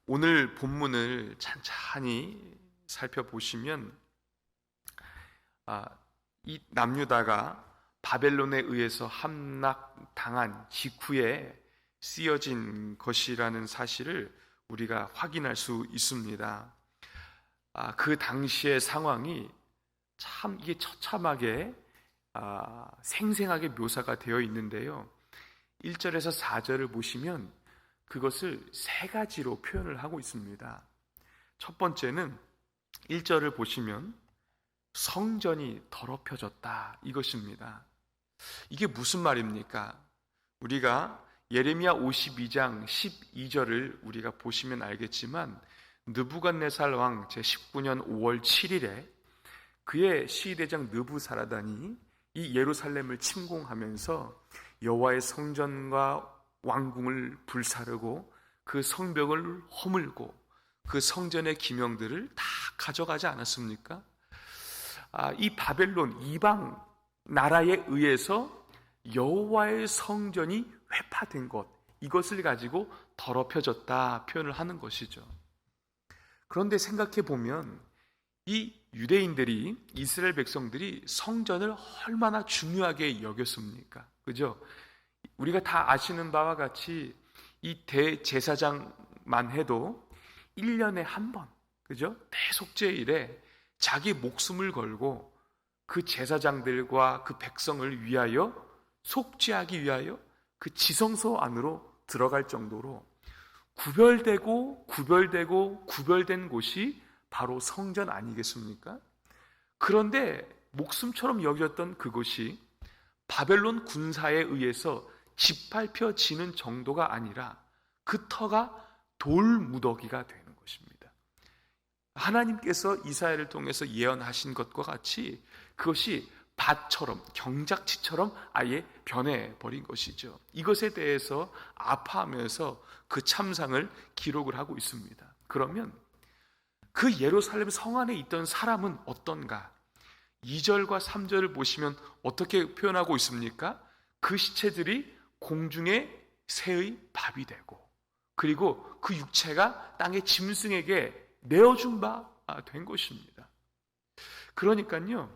오늘 본문을 찬찬히 살펴보시면 이 남유다가 바벨론에 의해서 함락당한 직후에 쓰여진 것이라는 사실을 우리가 확인할 수 있습니다. 그 당시의 상황이 참 이게 처참하게 생생하게 묘사가 되어 있는데요. 1절에서 4절을 보시면 그것을 세 가지로 표현을 하고 있습니다. 첫 번째는 1절을 보시면 성전이 더럽혀졌다 이것입니다. 이게 무슨 말입니까? 우리가 예레미야 52장 12절을 우리가 보시면 알겠지만 느부갓네살 왕 제19년 5월 7일에 그의 시대장 느부사라단이 이 예루살렘을 침공하면서 여호와의 성전과 왕궁을 불사르고 그 성벽을 허물고 그 성전의 기명들을 다 가져가지 않았습니까? 이 바벨론 이방 나라에 의해서 여호와의 성전이 회파된 것, 이것을 가지고 더럽혀졌다 표현을 하는 것이죠. 그런데 생각해 보면 이 유대인들이, 이스라엘 백성들이 성전을 얼마나 중요하게 여겼습니까? 그죠? 우리가 다 아시는 바와 같이 이 대제사장만 해도 1년에 한 번, 그죠? 대속죄일에 자기 목숨을 걸고 그 제사장들과 그 백성을 위하여 속죄하기 위하여 그 지성소 안으로 들어갈 정도로 구별된 곳이 바로 성전 아니겠습니까? 그런데 목숨처럼 여겼던 그곳이 바벨론 군사에 의해서 짓밟혀지는 정도가 아니라 그 터가 돌무더기가 되는 것입니다. 하나님께서 이사야를 통해서 예언하신 것과 같이 그것이 밭처럼, 경작지처럼 아예 변해버린 것이죠. 이것에 대해서 아파하면서 그 참상을 기록을 하고 있습니다. 그러면 그 예루살렘 성 안에 있던 사람은 어떤가? 2절과 3절을 보시면 어떻게 표현하고 있습니까? 그 시체들이 공중의 새의 밥이 되고, 그리고 그 육체가 땅의 짐승에게 내어준 바 된 것입니다. 그러니까요,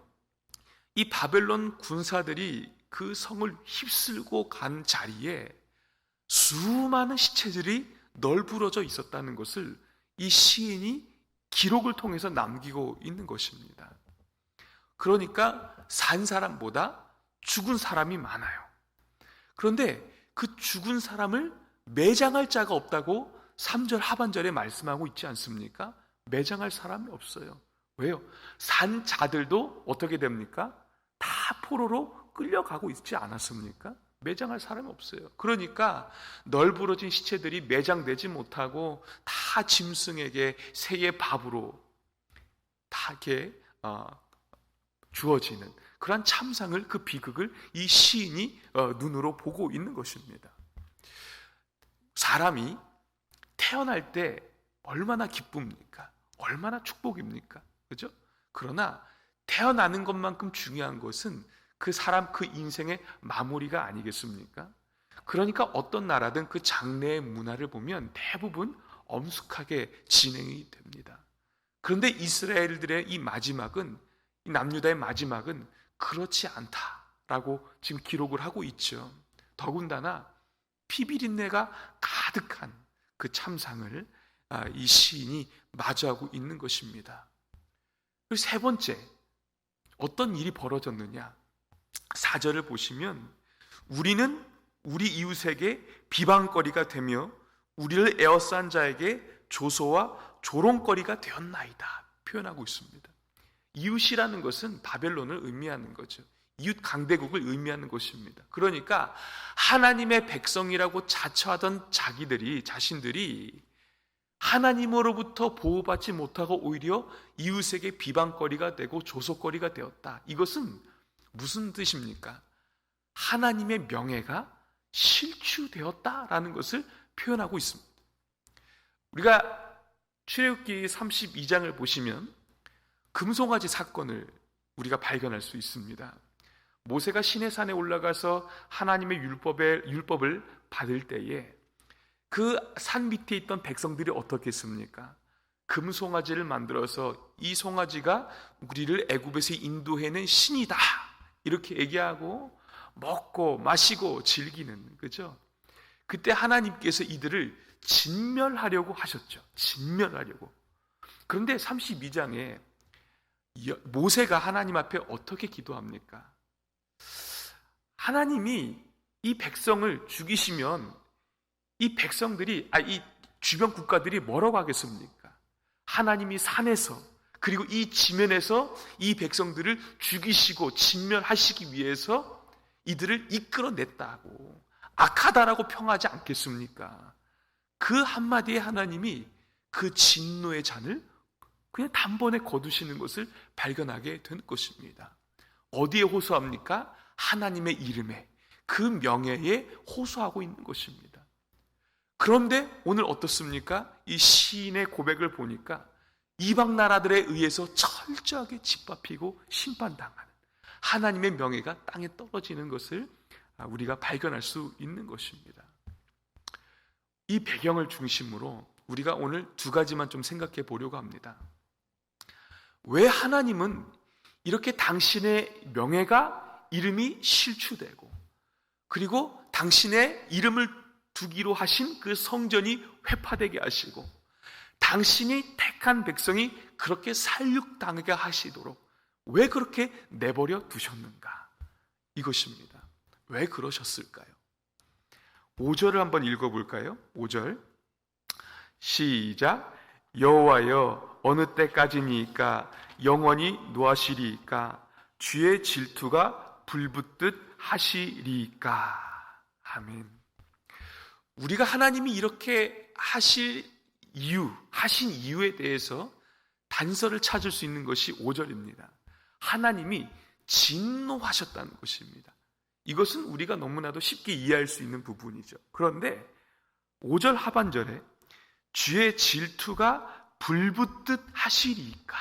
이 바벨론 군사들이 그 성을 휩쓸고 간 자리에 수많은 시체들이 널브러져 있었다는 것을 이 시인이 기록을 통해서 남기고 있는 것입니다. 그러니까 산 사람보다 죽은 사람이 많아요. 그런데 그 죽은 사람을 매장할 자가 없다고 3절 하반절에 말씀하고 있지 않습니까? 매장할 사람이 없어요. 왜요? 산 자들도 어떻게 됩니까? 다 포로로 끌려가고 있지 않았습니까? 매장할 사람이 없어요. 그러니까 널브러진 시체들이 매장되지 못하고 다 짐승에게 새의 밥으로 다 이렇게 주어지는 그러한 참상을, 그 비극을 이 시인이 눈으로 보고 있는 것입니다. 사람이 태어날 때 얼마나 기쁩니까? 얼마나 축복입니까? 그죠? 그러나 태어나는 것만큼 중요한 것은 그 사람, 그 인생의 마무리가 아니겠습니까? 그러니까 어떤 나라든 그 장래의 문화를 보면 대부분 엄숙하게 진행이 됩니다. 그런데 이스라엘들의 이 마지막은, 이 남유다의 마지막은 그렇지 않다라고 지금 기록을 하고 있죠. 더군다나 피비린내가 가득한 그 참상을 이 시인이 마주하고 있는 것입니다. 그리고 세 번째, 어떤 일이 벌어졌느냐? 4절을 보시면 우리는 우리 이웃에게 비방거리가 되며 우리를 에워싼 자에게 조소와 조롱거리가 되었나이다 표현하고 있습니다. 이웃이라는 것은 바벨론을 의미하는 거죠. 이웃 강대국을 의미하는 것입니다. 그러니까 하나님의 백성이라고 자처하던 자신들이 하나님으로부터 보호받지 못하고 오히려 이웃에게 비방거리가 되고 조소거리가 되었다. 이것은 무슨 뜻입니까? 하나님의 명예가 실추되었다라는 것을 표현하고 있습니다. 우리가 출애굽기 32장을 보시면 금송아지 사건을 우리가 발견할 수 있습니다. 모세가 시내산에 올라가서 하나님의 율법을 받을 때에 그 산 밑에 있던 백성들이 어떻게 했습니까? 금송아지를 만들어서 이 송아지가 우리를 애굽에서 인도해낸 신이다 이렇게 얘기하고 먹고 마시고 즐기는, 그죠? 그때 하나님께서 이들을 진멸하려고 하셨죠. 진멸하려고. 그런데 32장에 모세가 하나님 앞에 어떻게 기도합니까? 하나님이 이 백성을 죽이시면 이 백성들이, 이 주변 국가들이 뭐라고 하겠습니까? 하나님이 산에서 그리고 이 지면에서 이 백성들을 죽이시고 진멸하시기 위해서 이들을 이끌어냈다고, 악하다라고 평하지 않겠습니까? 그 한마디에 하나님이 그 진노의 잔을 그냥 단번에 거두시는 것을 발견하게 된 것입니다. 어디에 호소합니까? 하나님의 이름에, 그 명예에 호소하고 있는 것입니다. 그런데 오늘 어떻습니까? 이 시인의 고백을 보니까 이방 나라들에 의해서 철저하게 짓밟히고 심판당하는, 하나님의 명예가 땅에 떨어지는 것을 우리가 발견할 수 있는 것입니다. 이 배경을 중심으로 우리가 오늘 두 가지만 좀 생각해 보려고 합니다. 왜 하나님은 이렇게 당신의 명예가, 이름이 실추되고, 그리고 당신의 이름을 두기로 하신 그 성전이 회파되게 하시고, 당신이 택한 백성이 그렇게 살육당하게 하시도록 왜 그렇게 내버려 두셨는가? 이것입니다. 왜 그러셨을까요? 5절을 한번 읽어볼까요? 5절 시작. 여호와여, 어느 때까지니까 영원히 노하시리까? 주의 질투가 불붙듯 하시리까? 아멘. 우리가 하나님이 이렇게 하신 이유에 대해서 단서를 찾을 수 있는 것이 5절입니다. 하나님이 진노하셨다는 것입니다. 이것은 우리가 너무나도 쉽게 이해할 수 있는 부분이죠. 그런데 5절 하반절에 주의 질투가 불붙듯 하시리까?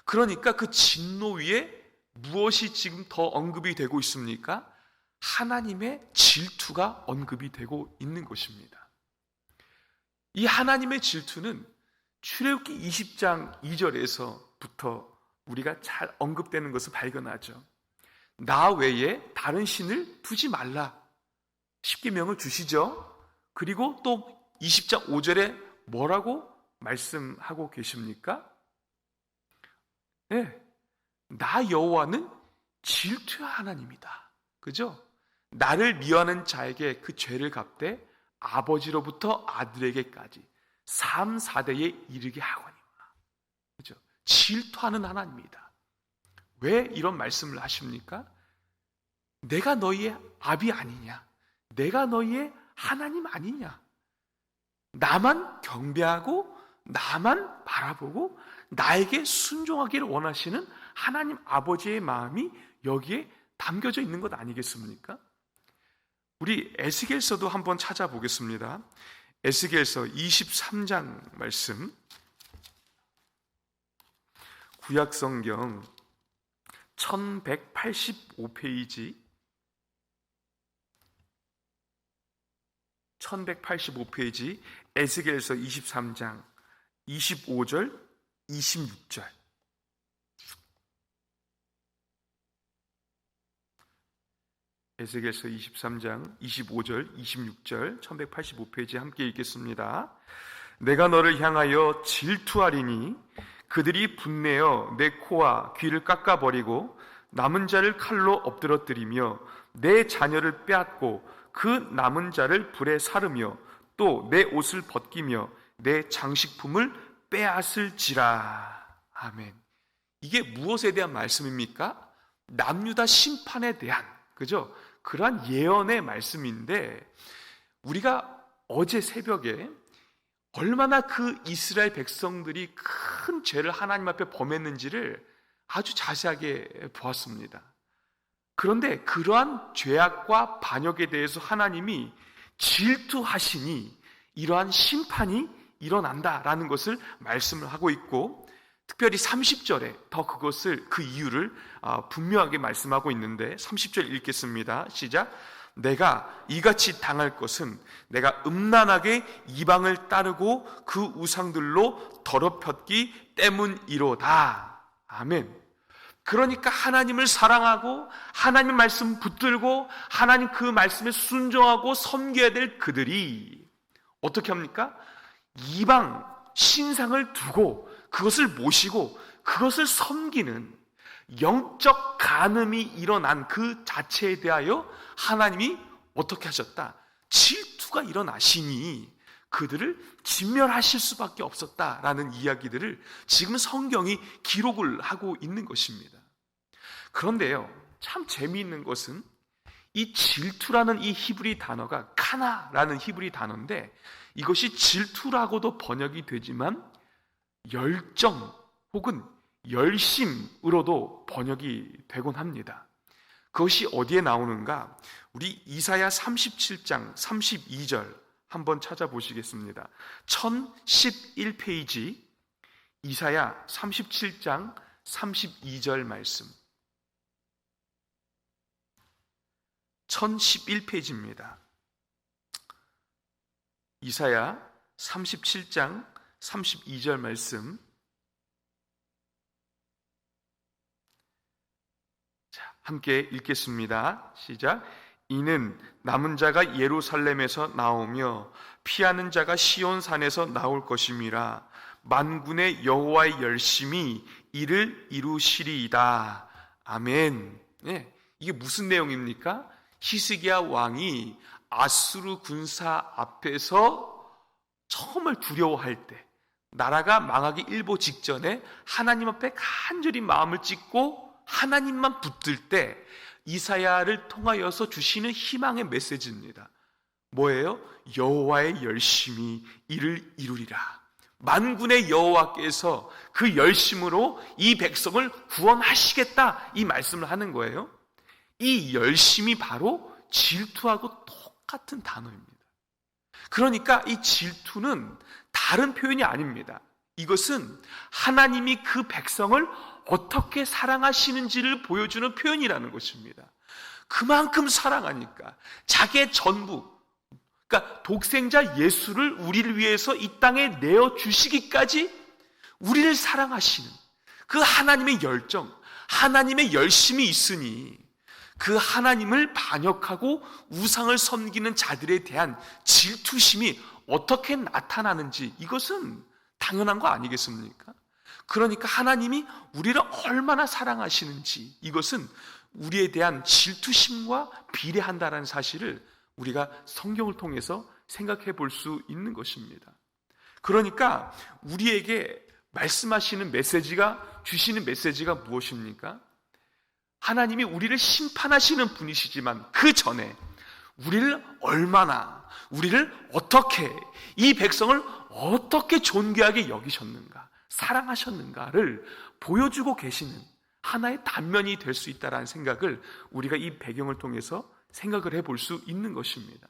그러니까 그 진노 위에 무엇이 지금 더 언급이 되고 있습니까? 하나님의 질투가 언급이 되고 있는 것입니다. 이 하나님의 질투는 출애굽기 20장 2절에서부터 우리가 잘 언급되는 것을 발견하죠. 나 외에 다른 신을 두지 말라, 십계명을 주시죠. 그리고 또 20장 5절에 뭐라고 말씀하고 계십니까? 네, 나 여호와는 질투의 하나님이다, 그죠? 나를 미워하는 자에게 그 죄를 갚되 아버지로부터 아들에게까지 3, 4대에 이르게 하거니와. 그죠? 질투하는 하나님이다. 왜 이런 말씀을 하십니까? 내가 너희의 아비 아니냐? 내가 너희의 하나님 아니냐? 나만 경배하고 나만 바라보고 나에게 순종하기를 원하시는 하나님 아버지의 마음이 여기에 담겨져 있는 것 아니겠습니까? 우리 에스겔서도 한번 찾아보겠습니다. 에스겔서 23장 말씀, 구약성경 1185페이지 1185페이지 에스겔서 23장 25절 26절. 에스겔서 23장 25절 26절 1185페이지 함께 읽겠습니다. 내가 너를 향하여 질투하리니 그들이 분내어 내 코와 귀를 깎아버리고 남은 자를 칼로 엎드러뜨리며 내 자녀를 빼앗고 그 남은 자를 불에 사르며 또 내 옷을 벗기며 내 장식품을 빼앗을지라. 아멘. 이게 무엇에 대한 말씀입니까? 남유다 심판에 대한, 그죠? 그러한 예언의 말씀인데, 우리가 어제 새벽에 얼마나 그 이스라엘 백성들이 큰 죄를 하나님 앞에 범했는지를 아주 자세하게 보았습니다. 그런데 그러한 죄악과 반역에 대해서 하나님이 질투하시니 이러한 심판이 일어난다라는 것을 말씀을 하고 있고, 특별히 30절에 더 그 이유를 분명하게 말씀하고 있는데, 30절 읽겠습니다. 시작. 내가 이같이 당할 것은 내가 음란하게 이방을 따르고 그 우상들로 더럽혔기 때문이로다. 아멘. 그러니까 하나님을 사랑하고 하나님 말씀 붙들고 하나님 그 말씀에 순종하고 섬겨야 될 그들이 어떻게 합니까? 이방 신상을 두고 그것을 모시고 그것을 섬기는 영적 간음이 일어난 그 자체에 대하여 하나님이 어떻게 하셨다? 질투가 일어나시니 그들을 진멸하실 수밖에 없었다라는 이야기들을 지금 성경이 기록을 하고 있는 것입니다. 그런데요, 참 재미있는 것은 이 질투라는 이 히브리 단어가 카나라는 히브리 단어인데 이것이 질투라고도 번역이 되지만 열정 혹은 열심으로도 번역이 되곤 합니다. 그것이 어디에 나오는가? 우리 이사야 37장 32절 한번 찾아보시겠습니다. 1011페이지 이사야 37장 32절 말씀 1011페이지입니다. 이사야 37장 32절 말씀 함께 읽겠습니다. 시작. 이는 남은 자가 예루살렘에서 나오며 피하는 자가 시온산에서 나올 것임이라. 만군의 여호와의 열심이 이를 이루시리이다. 아멘. 네, 이게 무슨 내용입니까? 히스기야 왕이 아수르 군사 앞에서 정말 두려워할 때, 나라가 망하기 일보 직전에 하나님 앞에 간절히 마음을 찢고 하나님만 붙들 때 이사야를 통하여서 주시는 희망의 메시지입니다. 뭐예요? 여호와의 열심이 이를 이루리라. 만군의 여호와께서 그 열심으로 이 백성을 구원하시겠다, 이 말씀을 하는 거예요. 이 열심이 바로 질투하고 똑같은 단어입니다. 그러니까 이 질투는 다른 표현이 아닙니다. 이것은 하나님이 그 백성을 어떻게 사랑하시는지를 보여주는 표현이라는 것입니다. 그만큼 사랑하니까 자기의 전부, 그러니까 독생자 예수를 우리를 위해서 이 땅에 내어주시기까지 우리를 사랑하시는 그 하나님의 열정, 하나님의 열심이 있으니 그 하나님을 반역하고 우상을 섬기는 자들에 대한 질투심이 어떻게 나타나는지 이것은 당연한 거 아니겠습니까? 그러니까 하나님이 우리를 얼마나 사랑하시는지 이것은 우리에 대한 질투심과 비례한다는 사실을 우리가 성경을 통해서 생각해 볼 수 있는 것입니다. 그러니까 우리에게 말씀하시는 메시지가, 주시는 메시지가 무엇입니까? 하나님이 우리를 심판하시는 분이시지만 그 전에 우리를 얼마나, 우리를 어떻게, 이 백성을 어떻게 존귀하게 여기셨는가, 사랑하셨는가를 보여주고 계시는 하나의 단면이 될 수 있다는 생각을 우리가 이 배경을 통해서 생각을 해볼 수 있는 것입니다.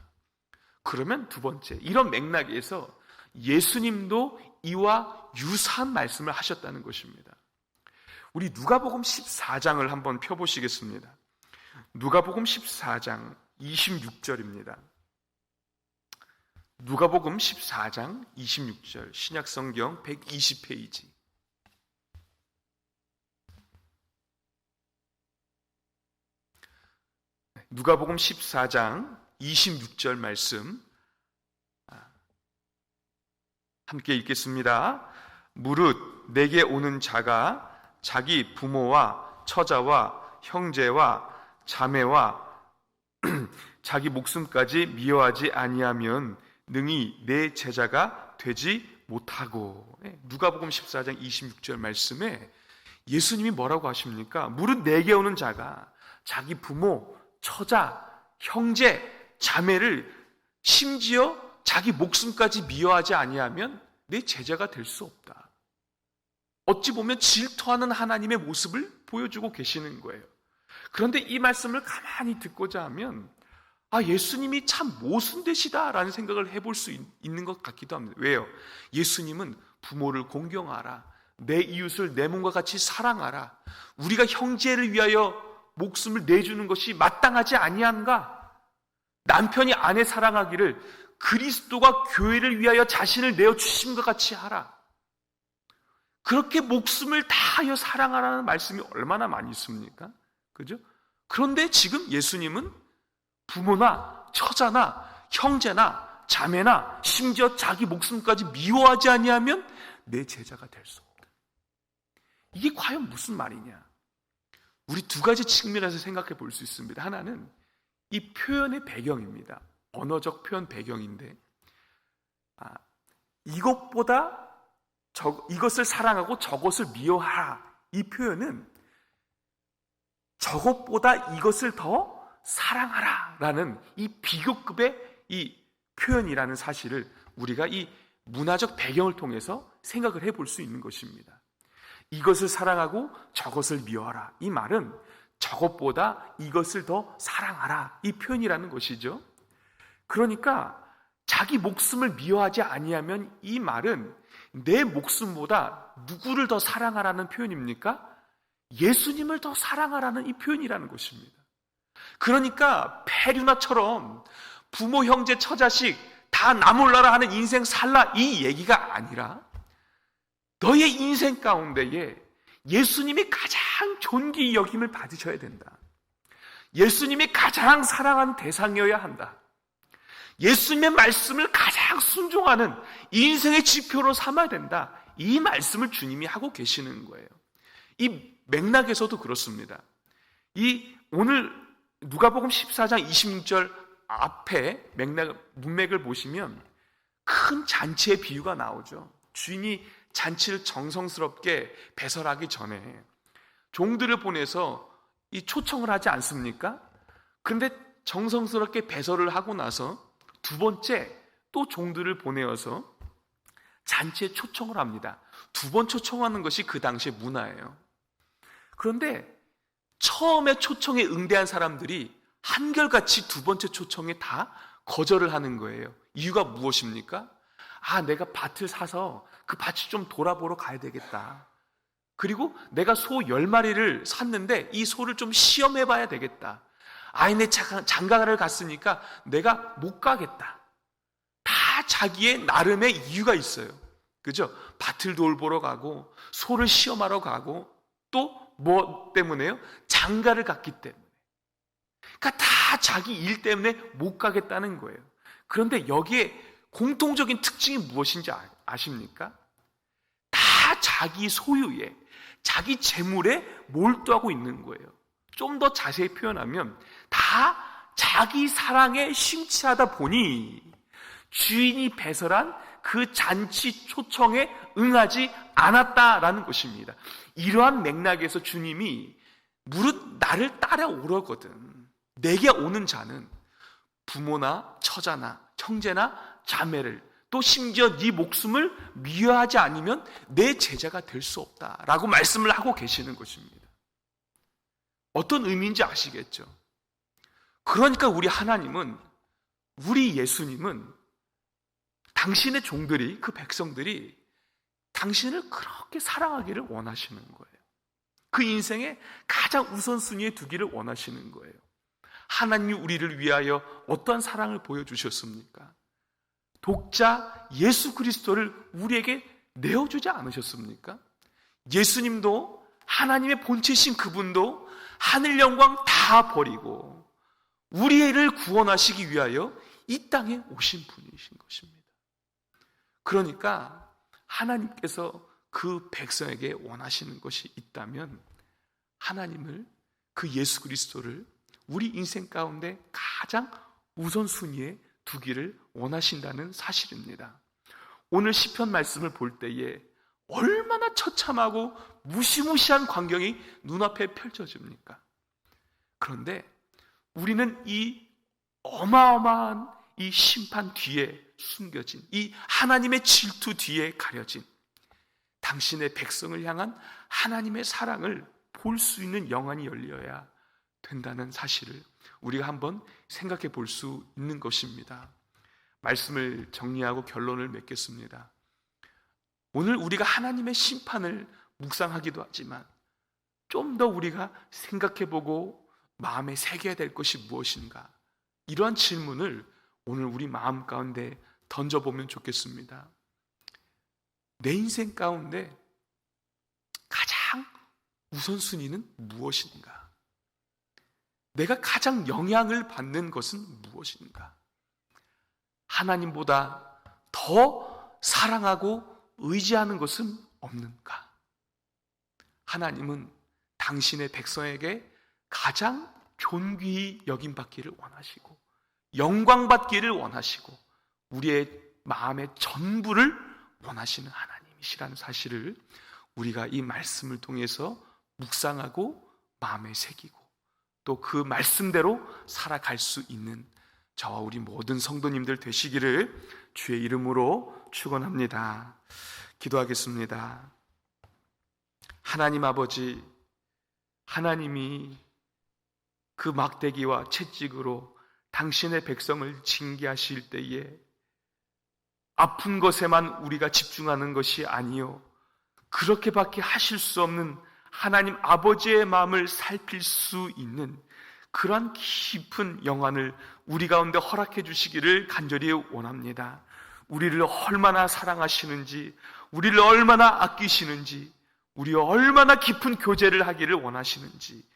그러면 두 번째, 이런 맥락에서 예수님도 이와 유사한 말씀을 하셨다는 것입니다. 우리 누가복음 14장을 한번 펴보시겠습니다. 누가복음 14장 26절입니다. 누가복음 14장 26절, 신약성경 120페이지. 누가복음 14장 26절 말씀 함께 읽겠습니다. 무릇 내게 오는 자가 자기 부모와 처자와 형제와 자매와 자기 목숨까지 미워하지 아니하면 능히 내 제자가 되지 못하고. 누가복음 14장 26절 말씀에 예수님이 뭐라고 하십니까? 무릇 내게 오는 자가 자기 부모, 처자, 형제, 자매를 심지어 자기 목숨까지 미워하지 아니하면 내 제자가 될 수 없다. 어찌 보면 질투하는 하나님의 모습을 보여주고 계시는 거예요. 그런데 이 말씀을 가만히 듣고자 하면 예수님이 참 모순되시다라는 생각을 해볼 수 있는 것 같기도 합니다. 왜요? 예수님은 부모를 공경하라, 내 이웃을 내 몸과 같이 사랑하라, 우리가 형제를 위하여 목숨을 내주는 것이 마땅하지 아니한가? 남편이 아내 사랑하기를 그리스도가 교회를 위하여 자신을 내어주심과 같이 하라. 그렇게 목숨을 다하여 사랑하라는 말씀이 얼마나 많이 있습니까? 그죠? 그런데 지금 예수님은 부모나 처자나 형제나 자매나 심지어 자기 목숨까지 미워하지 아니하면 내 제자가 될 수 없다. 이게 과연 무슨 말이냐? 우리 두 가지 측면에서 생각해 볼 수 있습니다. 하나는 이 표현의 배경입니다. 언어적 표현 배경인데, 이것을 사랑하고 저것을 미워하라. 이 표현은 저것보다 이것을 더 사랑하라 라는 이 비교급의 이 표현이라는 사실을 우리가 이 문화적 배경을 통해서 생각을 해볼 수 있는 것입니다. 이것을 사랑하고 저것을 미워하라. 이 말은 저것보다 이것을 더 사랑하라. 이 표현이라는 것이죠. 그러니까 자기 목숨을 미워하지 아니하면 이 말은 내 목숨보다 누구를 더 사랑하라는 표현입니까? 예수님을 더 사랑하라는 이 표현이라는 것입니다. 그러니까 페류나처럼 부모, 형제, 처자식 다 나 몰라라 하는 인생 살라 이 얘기가 아니라 너의 인생 가운데에 예수님이 가장 존귀 여김을 받으셔야 된다. 예수님이 가장 사랑하는 대상이어야 한다. 예수님의 말씀을 가장 순종하는 인생의 지표로 삼아야 된다. 이 말씀을 주님이 하고 계시는 거예요. 이 맥락에서도 그렇습니다. 오늘 누가복음 14장 26절 앞에 문맥을 보시면 큰 잔치의 비유가 나오죠. 주인이 잔치를 정성스럽게 배설하기 전에 종들을 보내서 이 초청을 하지 않습니까? 그런데 정성스럽게 배설을 하고 나서 두 번째 또 종들을 보내어서 잔치에 초청을 합니다. 두 번 초청하는 것이 그 당시의 문화예요. 그런데 처음에 초청에 응대한 사람들이 한결같이 두 번째 초청에 다 거절을 하는 거예요. 이유가 무엇입니까? 내가 밭을 사서 그 밭을 좀 돌아보러 가야 되겠다. 그리고 내가 소 10마리를 샀는데 이 소를 좀 시험해 봐야 되겠다. 내 장가를 갔으니까 내가 못 가겠다. 다 자기의 나름의 이유가 있어요. 그죠? 밭을 돌보러 가고 소를 시험하러 가고 또 뭐 때문에요? 장가를 갔기 때문에. 그러니까 다 자기 일 때문에 못 가겠다는 거예요. 그런데 여기에 공통적인 특징이 무엇인지 아십니까? 다 자기 소유에, 자기 재물에 몰두하고 있는 거예요. 좀 더 자세히 표현하면 다 자기 사랑에 심취하다 보니 주인이 배설한 그 잔치 초청에 응하지 않았다라는 것입니다. 이러한 맥락에서 주님이 무릇 나를 따라오려거든 내게 오는 자는 부모나 처자나 형제나 자매를 또 심지어 네 목숨을 미워하지 않으면 내 제자가 될 수 없다라고 말씀을 하고 계시는 것입니다. 어떤 의미인지 아시겠죠? 그러니까 우리 하나님은, 우리 예수님은 당신의 종들이, 그 백성들이 당신을 그렇게 사랑하기를 원하시는 거예요. 그 인생에 가장 우선순위에 두기를 원하시는 거예요. 하나님이 우리를 위하여 어떠한 사랑을 보여주셨습니까? 독자 예수 그리스도를 우리에게 내어주지 않으셨습니까? 예수님도, 하나님의 본체신 그분도 하늘 영광 다 버리고 우리를 구원하시기 위하여 이 땅에 오신 분이신 것입니다. 그러니까 하나님께서 그 백성에게 원하시는 것이 있다면 하나님을, 그 예수 그리스도를 우리 인생 가운데 가장 우선순위에 두기를 원하신다는 사실입니다. 오늘 시편 말씀을 볼 때에 얼마나 처참하고 무시무시한 광경이 눈앞에 펼쳐집니까? 그런데 우리는 이 어마어마한 이 심판 뒤에 숨겨진, 이 하나님의 질투 뒤에 가려진 당신의 백성을 향한 하나님의 사랑을 볼 수 있는 영안이 열려야 된다는 사실을 우리가 한번 생각해 볼 수 있는 것입니다. 말씀을 정리하고 결론을 맺겠습니다. 오늘 우리가 하나님의 심판을 묵상하기도 하지만 좀 더 우리가 생각해 보고 마음에 새겨야 될 것이 무엇인가? 이러한 질문을 오늘 우리 마음 가운데 던져보면 좋겠습니다. 내 인생 가운데 가장 우선순위는 무엇인가? 내가 가장 영향을 받는 것은 무엇인가? 하나님보다 더 사랑하고 의지하는 것은 없는가? 하나님은 당신의 백성에게 가장 존귀히 여김받기를 원하시고 영광받기를 원하시고 우리의 마음의 전부를 원하시는 하나님이시라는 사실을 우리가 이 말씀을 통해서 묵상하고 마음에 새기고 또 그 말씀대로 살아갈 수 있는 저와 우리 모든 성도님들 되시기를 주의 이름으로 축원합니다. 기도하겠습니다. 하나님 아버지, 하나님이 그 막대기와 채찍으로 당신의 백성을 징계하실 때에 아픈 것에만 우리가 집중하는 것이 아니요 그렇게밖에 하실 수 없는 하나님 아버지의 마음을 살필 수 있는 그러한 깊은 영안을 우리 가운데 허락해 주시기를 간절히 원합니다. 우리를 얼마나 사랑하시는지, 우리를 얼마나 아끼시는지, 우리와 얼마나 깊은 교제를 하기를 원하시는지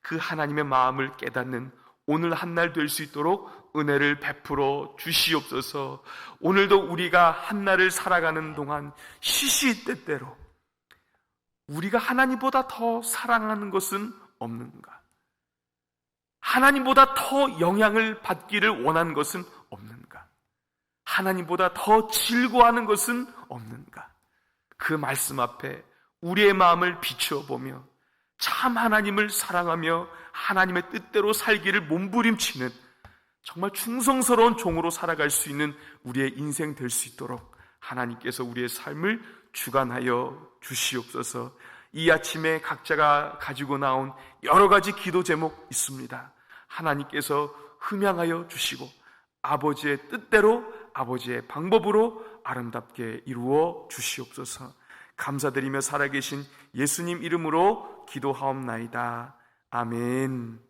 그 하나님의 마음을 깨닫는 오늘 한날 될 수 있도록 은혜를 베풀어 주시옵소서. 오늘도 우리가 한날을 살아가는 동안 시시때때로 우리가 하나님보다 더 사랑하는 것은 없는가? 하나님보다 더 영향을 받기를 원하는 것은 없는가? 하나님보다 더 즐거워하는 것은 없는가? 그 말씀 앞에 우리의 마음을 비추어 보며 참 하나님을 사랑하며 하나님의 뜻대로 살기를 몸부림치는 정말 충성스러운 종으로 살아갈 수 있는 우리의 인생 될 수 있도록 하나님께서 우리의 삶을 주관하여 주시옵소서. 이 아침에 각자가 가지고 나온 여러 가지 기도 제목 있습니다. 하나님께서 흠양하여 주시고 아버지의 뜻대로 아버지의 방법으로 아름답게 이루어 주시옵소서. 감사드리며 살아계신 예수님 이름으로 기도하옵나이다. 아멘.